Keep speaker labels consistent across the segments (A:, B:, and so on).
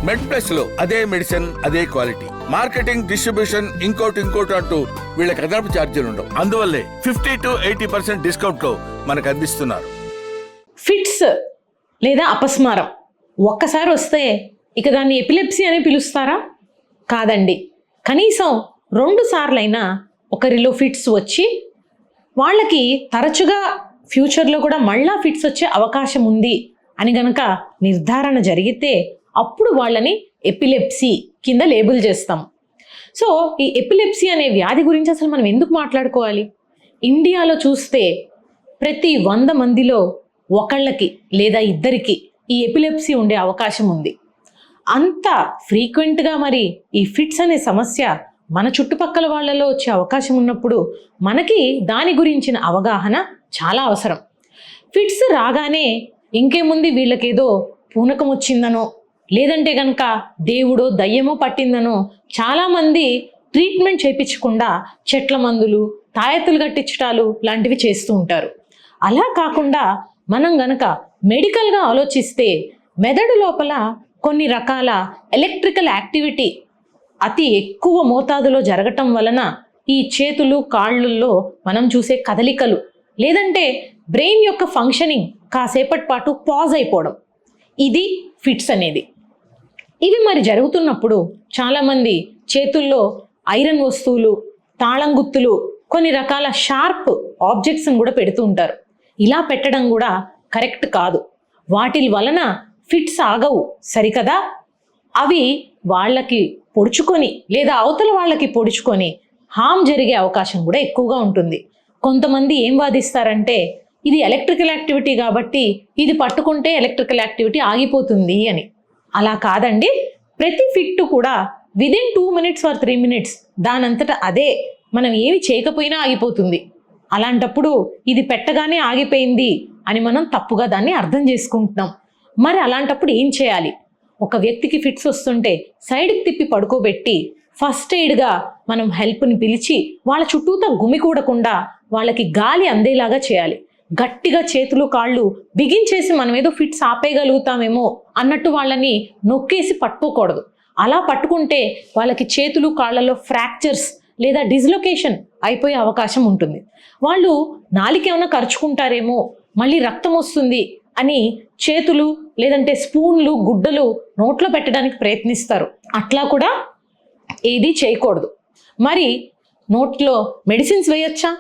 A: మెడ్ plus లో అదే medicine అదే క్వాలిటీ, మార్కెటింగ్, డిస్ట్రిబ్యూషన్, ఇంకోటి అంటూ వీళ్ళకి అదనపు ఛార్జీలు ఉండవు. అందువల్లే 50 to 80% డిస్కౌంట్ లో మనకు అందిస్తున్నారు.
B: ఫిట్స్ లేదా అపస్మారం ఒక్కసారి వస్తే ఇక దాన్ని ఎపిలెప్సీ అని పిలుస్తారా? కాదండి. కనీసం 2 సార్లైనా ఒకరిలో ఫిట్స్ వచ్చి వాళ్ళకి తరచుగా ఫ్యూచర్లో కూడా మళ్ళా ఫిట్స్ వచ్చే అవకాశం ఉంది అని గనక నిర్ధారణ జరిగితే అప్పుడు వాళ్ళని ఎపిలెప్సీ కింద లేబుల్ చేస్తాం. సో ఈ ఎపిలెప్సీ అనే వ్యాధి గురించి అసలు మనం ఎందుకు మాట్లాడుకోవాలి? ఇండియాలో చూస్తే ప్రతి 100 మందిలో ఒకళ్ళకి లేదా ఇద్దరికి ఈ ఎపిలెప్సీ ఉండే అవకాశం ఉంది. అంత ఫ్రీక్వెంట్గా మరి ఈ ఫిట్స్ అనే సమస్య మన చుట్టుపక్కల వాళ్ళలో వచ్చే అవకాశం ఉన్నప్పుడు మనకి దాని గురించిన అవగాహన చాలా అవసరం. ఫిట్స్ రాగానే ఇంకేముంది, వీళ్ళకేదో పూనకం వచ్చిందనో లేదంటే కనుక దేవుడో దయ్యమో పట్టిందనో చాలామంది ట్రీట్మెంట్ చేయించకుండా చెట్ల మందులు, తాయెత్తులు కట్టించటాలు లాంటివి చేస్తూ ఉంటారు. అలా కాకుండా మనం గనక మెడికల్గా ఆలోచిస్తే మెదడు లోపల కొన్ని రకాల ఎలక్ట్రికల్ యాక్టివిటీ అతి ఎక్కువ మోతాదులో జరగటం వలన ఈ చేతులు కాళ్ళల్లో మనం చూసే కదలికలు లేదంటే బ్రెయిన్ యొక్క ఫంక్షనింగ్ కాసేపటి పాటు పాజ్ అయిపోవడం, ఇది ఫిట్స్ అనేది. ఇవి మరి జరుగుతున్నప్పుడు చాలామంది చేతుల్లో ఐరన్ వస్తువులు, తాళం గుత్తులు, కొన్ని రకాల షార్ప్ ఆబ్జెక్ట్స్ని కూడా పెడుతూ ఉంటారు. ఇలా పెట్టడం కూడా కరెక్ట్ కాదు. వాటి వలన ఫిట్స్ ఆగవు సరికదా, అవి వాళ్ళకి పొడుచుకొని లేదా అవతల వాళ్ళకి పొడుచుకొని హామ్ జరిగే అవకాశం కూడా ఎక్కువగా ఉంటుంది. కొంతమంది ఏం వాదిస్తారంటే ఇది ఎలక్ట్రికల్ యాక్టివిటీ కాబట్టి ఇది పట్టుకుంటే ఎలక్ట్రికల్ యాక్టివిటీ ఆగిపోతుంది అని. అలా కాదండి. ప్రతి ఫిట్ కూడా విదిన్ 2 minutes or 3 minutes దానంతటా అదే మనం ఏమి చేయకపోయినా ఆగిపోతుంది. అలాంటప్పుడు ఇది పెట్టగానే ఆగిపోయింది అని మనం తప్పుగా దాన్ని అర్థం చేసుకుంటున్నాం. మరి అలాంటప్పుడు ఏం చేయాలి? ఒక వ్యక్తికి ఫిట్స్ వస్తుంటే సైడ్కి తిప్పి పడుకోబెట్టి ఫస్ట్ ఎయిడ్గా మనం హెల్ప్ని పిలిచి వాళ్ళ చుట్టూతో గుమికూడకుండా వాళ్ళకి గాలి అందేలాగా చేయాలి. గట్టిగా చేతులు కాళ్ళు బిగించేసి మనం ఏదో ఫిట్స్ ఆపేయగలుగుతామేమో అన్నట్టు వాళ్ళని నొక్కేసి పట్టుకోకూడదు. అలా పట్టుకుంటే వాళ్ళకి చేతులు కాళ్ళలో ఫ్రాక్చర్స్ లేదా డిస్లొకేషన్ అయిపోయే అవకాశం ఉంటుంది. వాళ్ళు నాలికేమైనా ఖర్చుకుంటారేమో, మళ్ళీ రక్తం వస్తుంది అని చేతులు లేదంటే స్పూన్లు, గుడ్డలు నోట్లో పెట్టడానికి ప్రయత్నిస్తారు. అట్లా కూడా ఏది చేయకూడదు. మరి నోట్లో మెడిసిన్స్ వేయొచ్చా?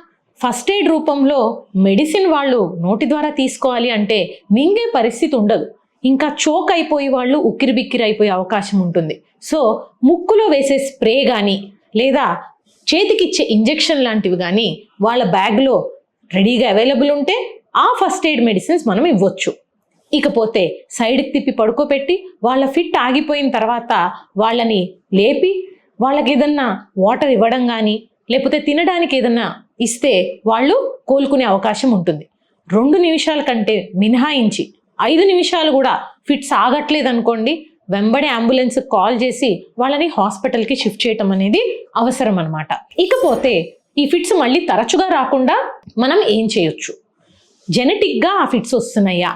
B: ఫస్ట్ ఎయిడ్ రూపంలో మెడిసిన్ వాళ్ళు నోటి ద్వారా తీసుకోవాలి అంటే మింగే పరిస్థితి ఉండదు. ఇంకా చోక్ అయిపోయి వాళ్ళు ఉక్కిరి బిక్కిరి అయిపోయే అవకాశం ఉంటుంది. సో ముక్కులో వేసే స్ప్రే కానీ లేదా చేతికిచ్చే ఇంజెక్షన్ లాంటివి కానీ వాళ్ళ బ్యాగ్లో రెడీగా అవైలబుల్ ఉంటే ఆ ఫస్ట్ ఎయిడ్ మెడిసిన్స్ మనం ఇవ్వచ్చు. ఇకపోతే సైడ్కి తిప్పి పడుకోబెట్టి వాళ్ళ ఫిట్ ఆగిపోయిన తర్వాత వాళ్ళని లేపి వాళ్ళకి ఏదన్నా వాటర్ ఇవ్వడం కానీ లేకపోతే తినడానికి ఏదన్నా ఇస్తే వాళ్ళు కోలుకునే అవకాశం ఉంటుంది. 2 నిమిషాల కంటే మినహాయించి 5 నిమిషాలు కూడా ఫిట్స్ ఆగట్లేదు అనుకోండి, వెంబడే అంబులెన్స్ కాల్ చేసి వాళ్ళని హాస్పిటల్కి షిఫ్ట్ చేయటం అనేది అవసరం అన్నమాట. ఇకపోతే ఈ ఫిట్స్ మళ్ళీ తరచుగా రాకుండా మనం ఏం చేయొచ్చు? జెనెటిక్గా ఆ ఫిట్స్ వస్తున్నాయా?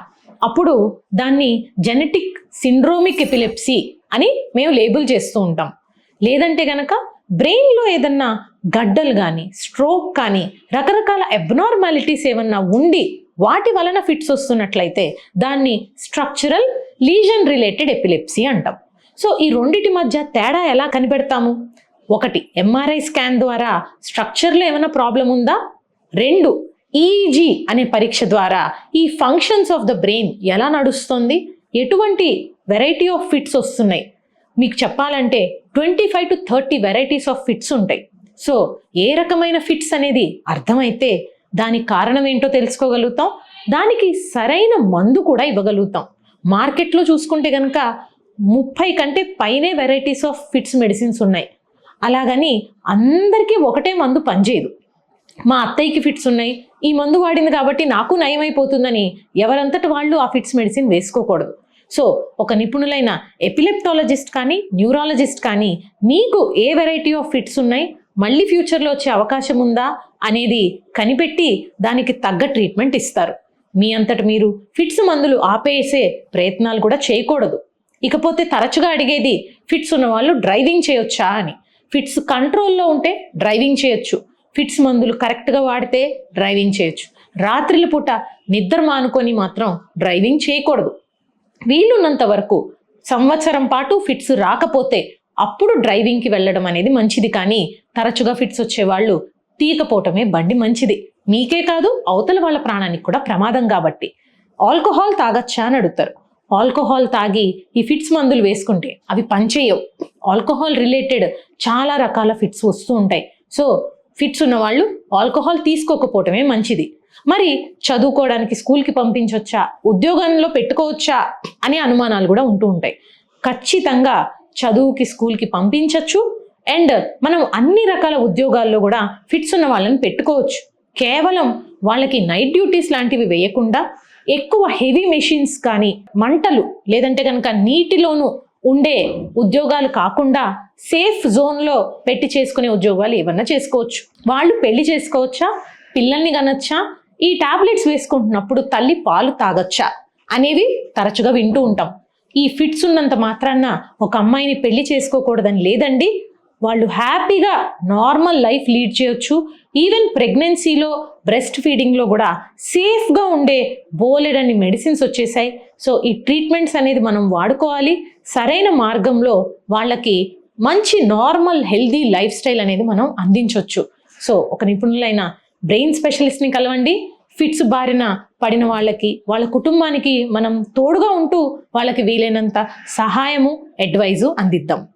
B: అప్పుడు దాన్ని జెనెటిక్ సిండ్రోమిక్ ఎపిలెప్సీ అని మేము లేబుల్ చేస్తూ ఉంటాం. లేదంటే గనక బ్రెయిన్లో ఏదన్నా గడ్డలు కానీ స్ట్రోక్ కానీ రకరకాల అబ్నార్మాలిటీస్ ఏమన్నా ఉండి వాటి వలన ఫిట్స్ వస్తున్నట్లయితే దాన్ని స్ట్రక్చరల్ లీజన్ రిలేటెడ్ ఎపిలెప్సీ అంటాం. సో ఈ రెండిటి మధ్య తేడా ఎలా కనిపెడతాము? 1 ఎంఆర్ఐ స్కాన్ ద్వారా స్ట్రక్చర్లో ఏమైనా ప్రాబ్లం ఉందా? 2 ఈఈజీ అనే పరీక్ష ద్వారా ఈ ఫంక్షన్స్ ఆఫ్ ద బ్రెయిన్ ఎలా నడుస్తుంది, ఎటువంటి వెరైటీ ఆఫ్ ఫిట్స్ వస్తున్నాయి. మీకు చెప్పాలంటే 25 to 30 వెరైటీస్ ఆఫ్ ఫిట్స్ ఉంటాయి. సో ఏ రకమైన ఫిట్స్ అనేది అర్థమైతే దానికి కారణం ఏంటో తెలుసుకోగలుగుతాం, దానికి సరైన మందు కూడా ఇవ్వగలుగుతాం. మార్కెట్లో చూసుకుంటే కనుక 30 కంటే పైనే వెరైటీస్ ఆఫ్ ఫిట్స్ మెడిసిన్స్ ఉన్నాయి. అలాగని అందరికీ ఒకటే మందు పనిచేయదు. మా అత్తయ్యకి ఫిట్స్ ఉన్నాయి, ఈ మందు వాడింది కాబట్టి నాకు నయమైపోతుందని ఎవరంతటి వాళ్ళు ఆ ఫిట్స్ మెడిసిన్ వేసుకోకూడదు. సో ఒక నిపుణులైన ఎపిలెప్టాలజిస్ట్ కానీ న్యూరాలజిస్ట్ కానీ మీకు ఏ వెరైటీ ఆఫ్ ఫిట్స్ ఉన్నాయి, మళ్ళీ ఫ్యూచర్లో వచ్చే అవకాశం ఉందా అనేది కనిపెట్టి దానికి తగ్గ ట్రీట్మెంట్ ఇస్తారు. మీ అంతట మీరు ఫిట్స్ మందులు ఆపేసే ప్రయత్నాలు కూడా చేయకూడదు. ఇకపోతే తరచుగా అడిగేది ఫిట్స్ ఉన్న వాళ్ళు డ్రైవింగ్ చేయొచ్చా అని. ఫిట్స్ కంట్రోల్లో ఉంటే డ్రైవింగ్ చేయొచ్చు, ఫిట్స్ మందులు కరెక్ట్గా వాడితే డ్రైవింగ్ చేయొచ్చు. రాత్రిల పూట నిద్ర మానుకొని మాత్రం డ్రైవింగ్ చేయకూడదు. వీలున్నంత వరకు సంవత్సరం పాటు ఫిట్స్ రాకపోతే అప్పుడు డ్రైవింగ్కి వెళ్ళడం అనేది మంచిది. కానీ తరచుగా ఫిట్స్ వచ్చేవాళ్ళు తీయకపోవటమే బండి మంచిది. మీకే కాదు అవతల వాళ్ళ ప్రాణానికి కూడా ప్రమాదం కాబట్టి. ఆల్కహాల్ తాగచ్చా అని అడుగుతారు. ఆల్కహాల్ తాగి ఈ ఫిట్స్ మందులు వేసుకుంటే అవి పనిచేయవు. ఆల్కహాల్ రిలేటెడ్ చాలా రకాల ఫిట్స్ వస్తూ ఉంటాయి. సో ఫిట్స్ ఉన్న వాళ్ళు ఆల్కహాల్ తీసుకోకపోవటమే మంచిది. మరి చదువుకోవడానికి స్కూల్కి పంపించవచ్చా, ఉద్యోగంలో పెట్టుకోవచ్చా అనే అనుమానాలు కూడా ఉంటూ ఉంటాయి. ఖచ్చితంగా చదువుకి స్కూల్కి పంపించవచ్చు. అండ్ మనం అన్ని రకాల ఉద్యోగాల్లో కూడా ఫిట్స్ ఉన్న వాళ్ళని పెట్టుకోవచ్చు. కేవలం వాళ్ళకి నైట్ డ్యూటీస్ లాంటివి వేయకుండా ఎక్కువ హెవీ మెషిన్స్ కానీ మంటలు లేదంటే కనుక నీటిలోనూ ఉండే ఉద్యోగాలు కాకుండా సేఫ్ జోన్లో పెట్టి చేసుకునే ఉద్యోగాలు ఏమన్నా చేసుకోవచ్చు. వాళ్ళు పెళ్లి చేసుకోవచ్చా, పిల్లల్ని కనొచ్చా, ఈ టాబ్లెట్స్ వేసుకుంటున్నప్పుడు తల్లి పాలు తాగొచ్చా అనేవి తరచుగా వింటూ ఉంటాం. ఈ ఫిట్స్ ఉన్నంత మాత్రాన ఒక అమ్మాయిని పెళ్లి చేసుకోకూడదని లేదండి. వాళ్ళు హ్యాపీగా నార్మల్ లైఫ్ లీడ్ చేయొచ్చు. ఈవెన్ ప్రెగ్నెన్సీలో బ్రెస్ట్ ఫీడింగ్లో కూడా సేఫ్గా ఉండే బోలెడన్ని మెడిసిన్స్ వచ్చేసాయి. సో ఈ ట్రీట్మెంట్స్ అనేది మనం వాడుకోవాలి. సరైన మార్గంలో వాళ్ళకి మంచి నార్మల్ హెల్దీ లైఫ్ స్టైల్ అనేది మనం అందించవచ్చు. సో ఒక నిపుణులైన బ్రెయిన్ స్పెషలిస్ట్ని కలవండి. ఫిట్స్ బారిన పడిన వాళ్ళకి, వాళ్ళ కుటుంబానికి మనం తోడుగా ఉంటూ వాళ్ళకి వీలైనంత సహాయము, అడ్వైజు అందిద్దాం.